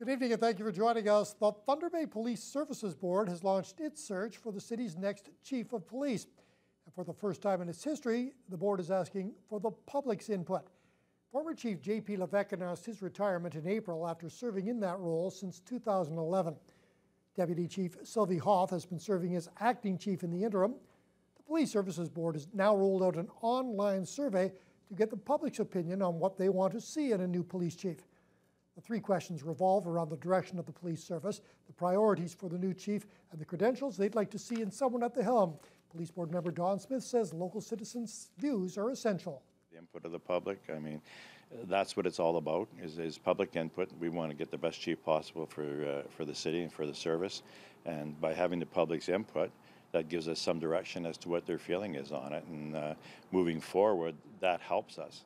Good evening and thank you for joining us. The Thunder Bay Police Services Board has launched its search for the city's next chief of police. And for the first time in its history, the board is asking for the public's input. Former Chief J.P. Levesque announced his retirement in April after serving in that role since 2011. Deputy Chief Sylvie Hoff has been serving as acting chief in the interim. The Police Services Board has now rolled out an online survey to get the public's opinion on what they want to see in a new police chief. The three questions revolve around the direction of the police service, the priorities for the new chief, and the credentials they'd like to see in someone at the helm. Police Board member Don Smith says local citizens' views are essential. The input of the public, I mean, that's what it's all about, is public input. We want to get the best chief possible for the city and for the service. And by having the public's input, that gives us some direction as to what their feeling is on it. And moving forward, that helps us.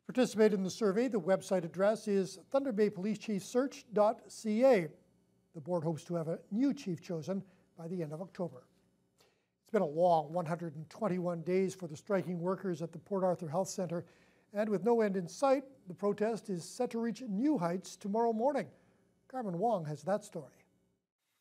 To participate in the survey, the website address is thunderbaypolicechiefsearch.ca. The board hopes to have a new chief chosen by the end of October. It's been a long 121 days for the striking workers at the Port Arthur Health Centre, and with no end in sight, the protest is set to reach new heights tomorrow morning. Carmen Wong has that story.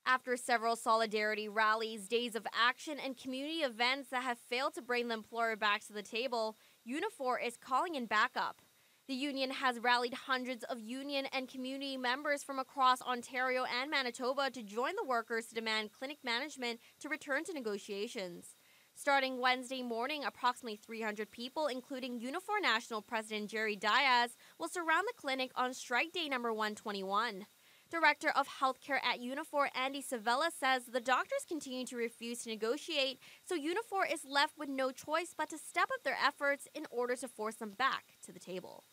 After several solidarity rallies, days of action, and community events that have failed to bring the employer back to the table, Unifor is calling in backup. The union has rallied hundreds of union and community members from across Ontario and Manitoba to join the workers to demand clinic management to return to negotiations. Starting Wednesday morning, approximately 300 people, including Unifor National President Jerry Diaz, will surround the clinic on strike day number 121. Director of Healthcare at Unifor, Andy Savella, says the doctors continue to refuse to negotiate, so Unifor is left with no choice but to step up their efforts in order to force them back to the table.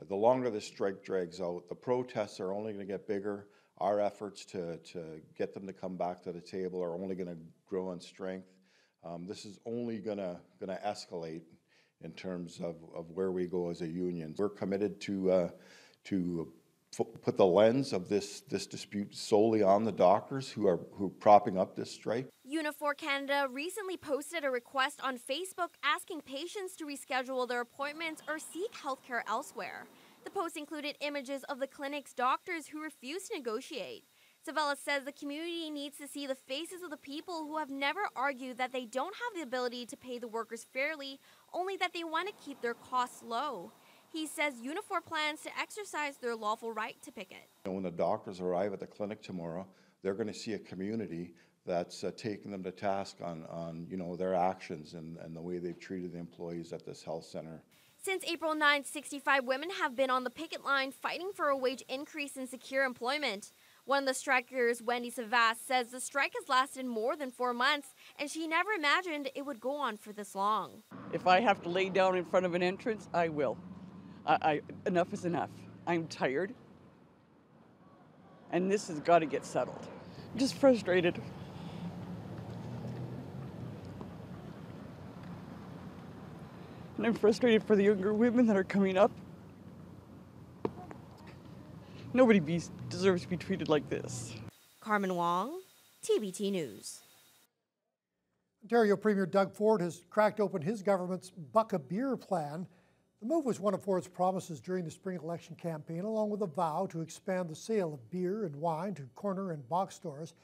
The longer the strike drags out, the protests are only going to get bigger. Our efforts to get them to come back to the table are only going to grow in strength. This is only going to escalate in terms of where we go as a union. We're committed to put the lens of this dispute solely on the doctors who are propping up this strike. Unifor Canada recently posted a request on Facebook asking patients to reschedule their appointments or seek healthcare elsewhere. The post included images of the clinic's doctors who refused to negotiate. Savella says the community needs to see the faces of the people who have never argued that they don't have the ability to pay the workers fairly, only that they want to keep their costs low. He says Unifor plans to exercise their lawful right to picket. When the doctors arrive at the clinic tomorrow, they're going to see a community that's taking them to task on their actions and the way they've treated the employees at this health center. Since April 9th, 65 women have been on the picket line fighting for a wage increase and secure employment. One of the strikers, Wendy Savas, says the strike has lasted more than 4 months, and she never imagined it would go on for this long. If I have to lay down in front of an entrance, I will. Enough is enough. I'm tired, and this has got to get settled. I'm just frustrated. And I'm frustrated for the younger women that are coming up. Nobody deserves to be treated like this. Carmen Wong, TBT News. Ontario Premier Doug Ford has cracked open his government's Buck a Beer plan. The move was one of Ford's promises during the spring election campaign, along with a vow to expand the sale of beer and wine to corner and box stores.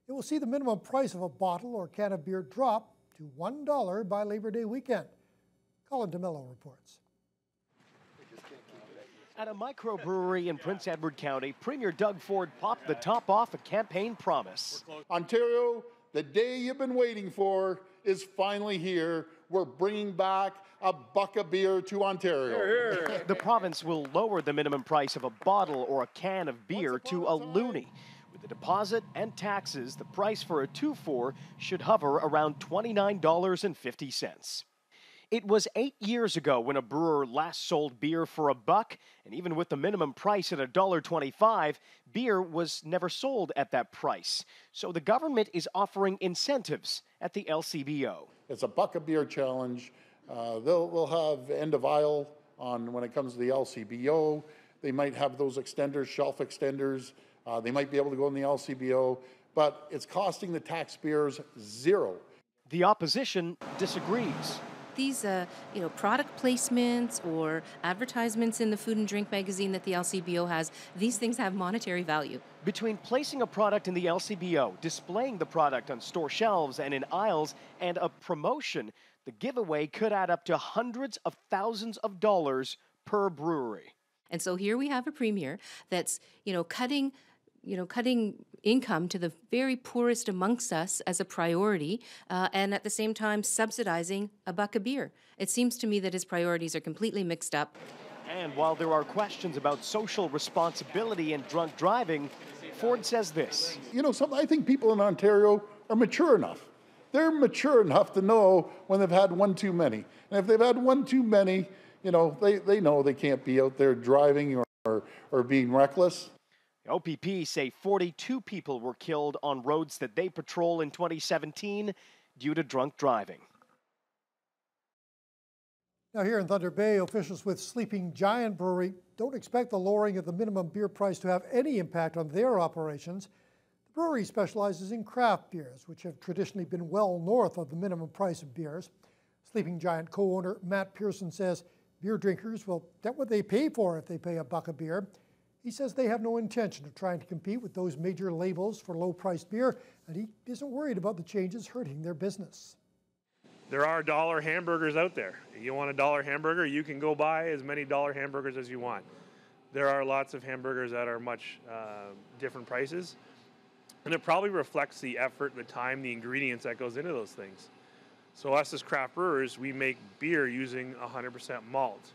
It will see the minimum price of a bottle or can of beer drop to $1 by Labor Day weekend. Colin DeMello reports. At a microbrewery in Prince Edward County, Premier Doug Ford popped the top off a campaign promise. Ontario, the day you've been waiting for is finally here. We're bringing back a buck of beer to Ontario. Here, here. The province will lower the minimum price of a bottle or a can of beer to a loonie. With the deposit and taxes, the price for a 2-4 should hover around $29.50. It was 8 years ago when a brewer last sold beer for $1, and even with the minimum price at $1.25, beer was never sold at that price. So the government is offering incentives at the LCBO. It's a buck of beer challenge. We'll have end of aisle on when it comes to the LCBO. They might have those extenders, shelf extenders. They might be able to go in the LCBO, but it's costing the taxpayers zero. The opposition disagrees. these product placements or advertisements in the food and drink magazine that the LCBO has, these things have monetary value. Between placing a product in the LCBO, displaying the product on store shelves and in aisles, and a promotion, the giveaway could add up to hundreds of thousands of dollars per brewery. And so here we have a premier that's, cutting income to the very poorest amongst us as a priority, and at the same time subsidizing a buck of beer. It seems to me that his priorities are completely mixed up. And while there are questions about social responsibility and drunk driving, Ford says this. I think people in Ontario are mature enough. They're mature enough to know when they've had one too many. And if they've had one too many, they know they can't be out there driving or being reckless. The OPP say 42 people were killed on roads that they patrol in 2017 due to drunk driving. Now here in Thunder Bay, officials with Sleeping Giant Brewery don't expect the lowering of the minimum beer price to have any impact on their operations. The brewery specializes in craft beers, which have traditionally been well north of the minimum price of beers. Sleeping Giant co-owner Matt Pearson says beer drinkers will get what they pay for if they pay a buck a beer. He says they have no intention of trying to compete with those major labels for low-priced beer, and he isn't worried about the changes hurting their business. There are dollar hamburgers out there. You want a dollar hamburger, you can go buy as many dollar hamburgers as you want. There are lots of hamburgers that are much different prices, and it probably reflects the effort, the time, the ingredients that goes into those things. So us as craft brewers, we make beer using 100% malt.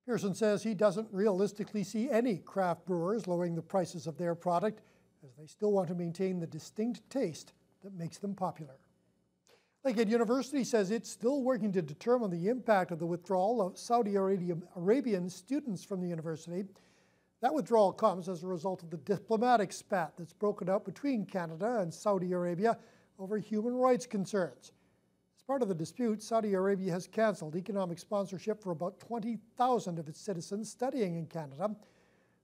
Pearson says he doesn't realistically see any craft brewers lowering the prices of their product, as they still want to maintain the distinct taste that makes them popular. Lakehead University says it's still working to determine the impact of the withdrawal of Saudi Arabian students from the university. That withdrawal comes as a result of the diplomatic spat that's broken out between Canada and Saudi Arabia over human rights concerns. As part of the dispute, Saudi Arabia has canceled economic sponsorship for about 20,000 of its citizens studying in Canada.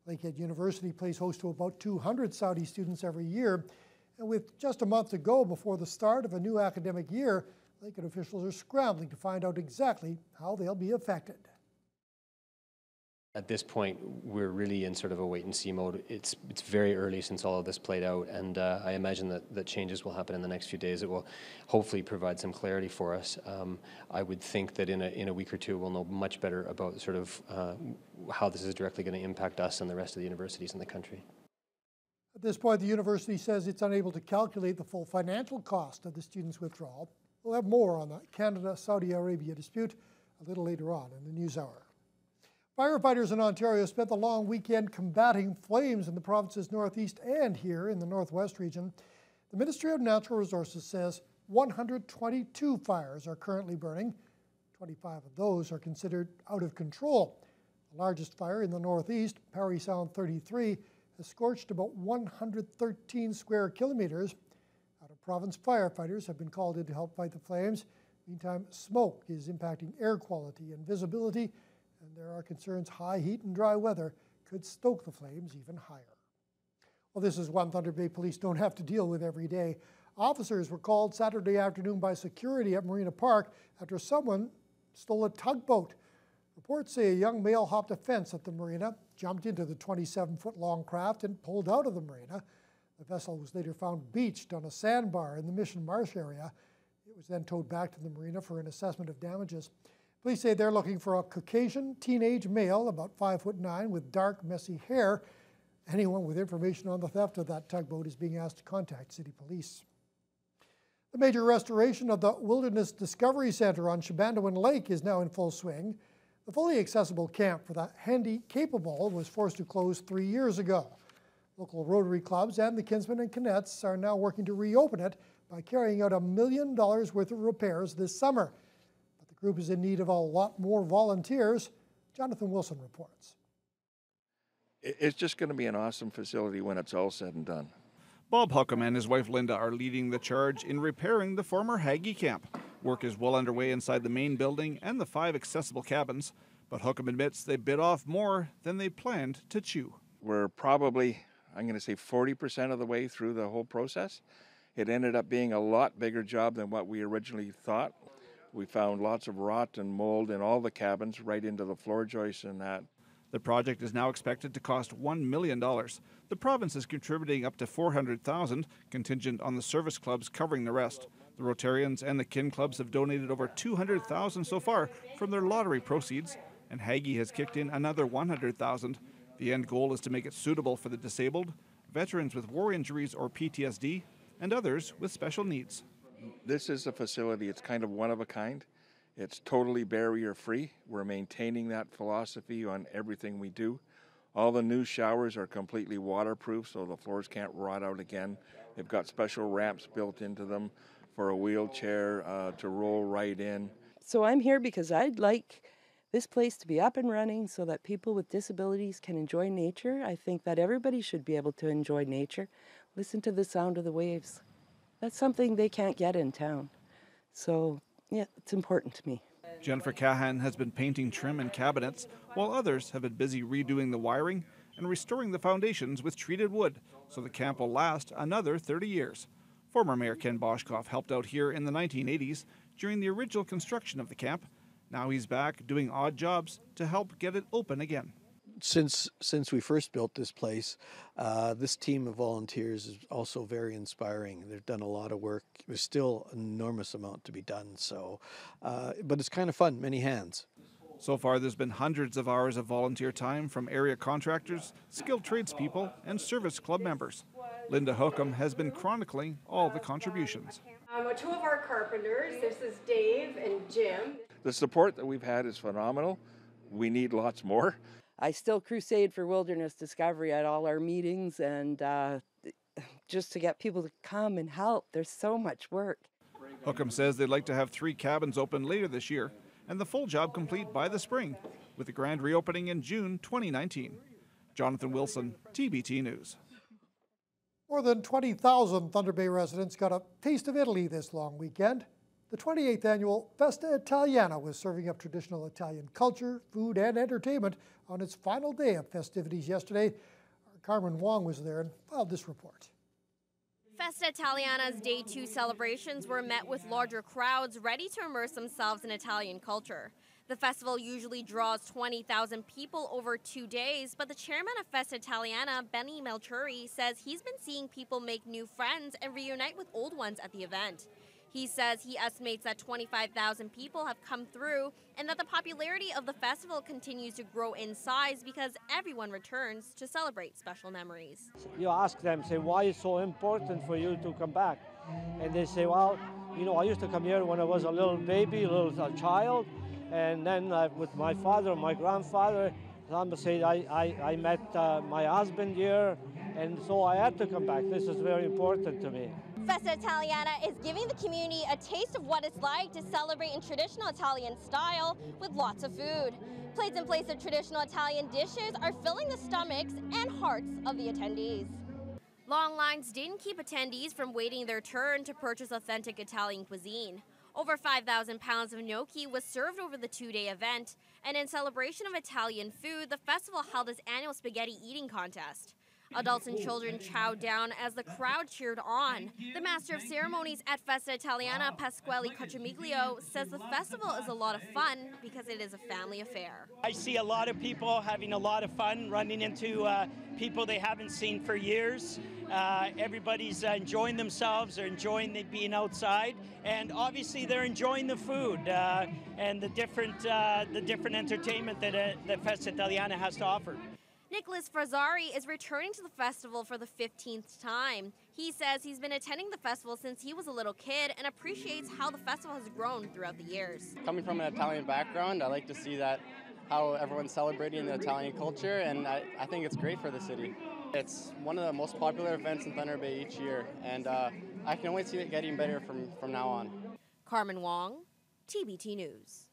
Lakehead University plays host to about 200 Saudi students every year. And with just a month to go before the start of a new academic year, Lakehead officials are scrambling to find out exactly how they'll be affected. At this point, we're really in sort of a wait-and-see mode. It's very early since all of this played out, and I imagine that changes will happen in the next few days. It will hopefully provide some clarity for us. I would think that in a week or two, we'll know much better about sort of how this is directly going to impact us and the rest of the universities in the country. At this point, the university says it's unable to calculate the full financial cost of the students' withdrawal. We'll have more on the Canada-Saudi Arabia dispute a little later on in the NewsHour. Firefighters in Ontario spent the long weekend combating flames in the province's northeast and here in the northwest region. The Ministry of Natural Resources says 122 fires are currently burning. 25 of those are considered out of control. The largest fire in the northeast, Parry Sound 33, has scorched about 113 square kilometers. Out-of-province firefighters have been called in to help fight the flames. Meantime, smoke is impacting air quality and visibility, and there are concerns high heat and dry weather could stoke the flames even higher. Well, this is one Thunder Bay Police don't have to deal with every day. Officers were called Saturday afternoon by security at Marina Park after someone stole a tugboat. Reports say a young male hopped a fence at the marina, jumped into the 27-foot-long craft, and pulled out of the marina. The vessel was later found beached on a sandbar in the Mission Marsh area. It was then towed back to the marina for an assessment of damages. Police say they're looking for a Caucasian teenage male, about 5'9", with dark, messy hair. Anyone with information on the theft of that tugboat is being asked to contact City Police. The major restoration of the Wilderness Discovery Centre on Shabandowin Lake is now in full swing. The fully accessible camp for the Handy Capable was forced to close 3 years ago. Local Rotary clubs and the Kinsmen and Kinnets are now working to reopen it by carrying out $1 million worth of repairs this summer. But the group is in need of a lot more volunteers. Jonathan Wilson reports. It's just going to be an awesome facility when it's all said and done. Bob Huckham and his wife Linda are leading the charge in repairing the former Haggie camp. Work is well underway inside the main building and the 5 accessible cabins, but Huckham admits they bit off more than they planned to chew. We're probably, I'm going to say 40% of the way through the whole process. It ended up being a lot bigger job than what we originally thought. We found lots of rot and mold in all the cabins, right into the floor joists and that. The project is now expected to cost $1 million. The province is contributing up to $400,000, contingent on the service clubs covering the rest. The Rotarians and the Kin clubs have donated over $200,000 so far from their lottery proceeds, and Haggie has kicked in another $100,000. The end goal is to make it suitable for the disabled, veterans with war injuries or PTSD, and others with special needs. This is a facility, it's kind of one of a kind. It's totally barrier-free. We're maintaining that philosophy on everything we do. All the new showers are completely waterproof, so the floors can't rot out again. They've got special ramps built into them for a wheelchair to roll right in. So I'm here because I'd like this place to be up and running so that people with disabilities can enjoy nature. I think that everybody should be able to enjoy nature. Listen to the sound of the waves. That's something they can't get in town. So, yeah, it's important to me. Jennifer Cahan has been painting trim and cabinets, while others have been busy redoing the wiring and restoring the foundations with treated wood, so the camp will last another 30 years. Former Mayor Ken Boshkoff helped out here in the 1980s during the original construction of the camp. Now he's back doing odd jobs to help get it open again. Since we first built this place, this team of volunteers is also very inspiring. They've done a lot of work. There's still an enormous amount to be done. So, but it's kind of fun, many hands. So far, there's been hundreds of hours of volunteer time from area contractors, skilled tradespeople, and service club members. Linda Hookham has been chronicling all the contributions. Two of our carpenters, this is Dave and Jim. The support that we've had is phenomenal. We need lots more. I still crusade for wilderness discovery at all our meetings, and just to get people to come and help. There's so much work. Hookham says they'd like to have 3 cabins open later this year and the full job complete by the spring, with the grand reopening in June 2019. Jonathan Wilson, TBT News. More than 20,000 Thunder Bay residents got a taste of Italy this long weekend. The 28th annual Festa Italiana was serving up traditional Italian culture, food, and entertainment on its final day of festivities yesterday. Carmen Wong was there and filed this report. Festa Italiana's Day 2 celebrations were met with larger crowds ready to immerse themselves in Italian culture. The festival usually draws 20,000 people over 2 days, but the chairman of Festa Italiana, Benny Melchuri, says he's been seeing people make new friends and reunite with old ones at the event. He says he estimates that 25,000 people have come through and that the popularity of the festival continues to grow in size because everyone returns to celebrate special memories. You ask them, say, why is it so important for you to come back? And they say, well, you know, I used to come here when I was a little baby, a little child, and then with my father, my grandfather, some say I met my husband here, and so I had to come back. This is very important to me. Festa Italiana is giving the community a taste of what it's like to celebrate in traditional Italian style with lots of food. Plates and plates of traditional Italian dishes are filling the stomachs and hearts of the attendees. Long lines didn't keep attendees from waiting their turn to purchase authentic Italian cuisine. Over 5,000 pounds of gnocchi was served over the 2-day event, and in celebration of Italian food, the festival held its annual spaghetti eating contest. Adults and children chowed down as the crowd cheered on. The master of ceremonies at Festa Italiana, Pasquale Cocciamiglio, says the festival is a lot of fun because it is a family affair. I see a lot of people having a lot of fun, running into people they haven't seen for years. Everybody's enjoying themselves, they're enjoying being outside, and obviously they're enjoying the food and the different entertainment that Festa Italiana has to offer. Nicholas Frazzari is returning to the festival for the 15th time. He says he's been attending the festival since he was a little kid and appreciates how the festival has grown throughout the years. Coming from an Italian background, I like to see that how everyone's celebrating the Italian culture, and I think it's great for the city. It's one of the most popular events in Thunder Bay each year, and I can only see it getting better from now on. Carmen Wong, TBT News.